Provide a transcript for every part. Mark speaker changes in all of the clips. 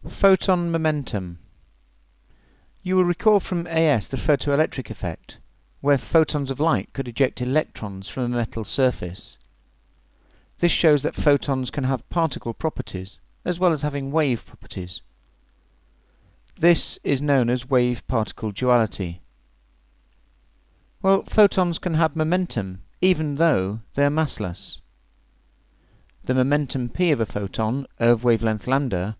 Speaker 1: Photon momentum. You will recall from AS the photoelectric effect, where photons of light could eject electrons from a metal surface. This shows that photons can have particle properties, as well as having wave properties. This is known as wave-particle duality. Well, photons can have momentum, even though they are massless. The momentum p of a photon of wavelength lambda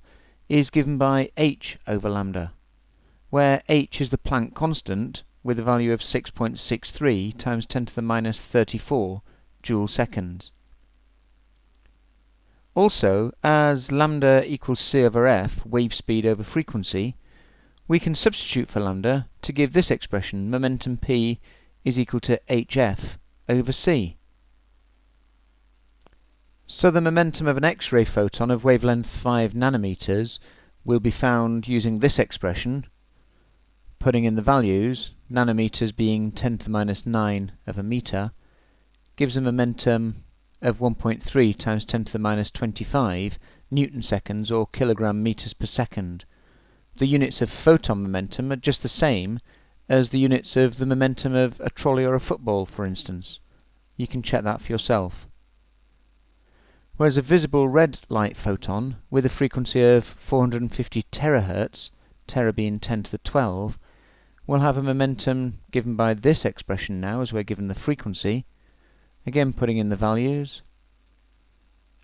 Speaker 1: is given by h over lambda, where h is the Planck constant with a value of 6.63 times 10 to the minus 34 joule seconds. Also, as lambda equals c over f, wave speed over frequency, we can substitute for lambda to give this expression: momentum p is equal to hf over c. So the momentum of an X-ray photon of wavelength 5 nanometers will be found using this expression, putting in the values, nanometers being 10 to the minus 9 of a meter, gives a momentum of 1.3 times 10 to the minus 25 Newton seconds or kilogram meters per second. The units of photon momentum are just the same as the units of the momentum of a trolley or a football, for instance. You can check that for yourself. Whereas a visible red light photon with a frequency of 450 terahertz, tera being 10 to the 12, will have a momentum given by this expression now, as we're given the frequency, again putting in the values,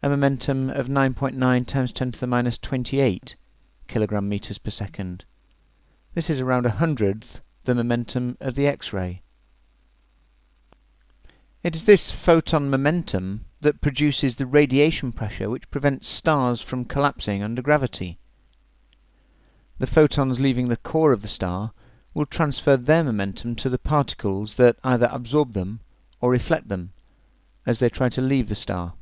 Speaker 1: a momentum of 9.9 times 10 to the minus 28 kilogram meters per second. This is around 100th the momentum of the X-ray. It is this photon momentum that produces the radiation pressure which prevents stars from collapsing under gravity. The photons leaving the core of the star will transfer their momentum to the particles that either absorb them or reflect them as they try to leave the star.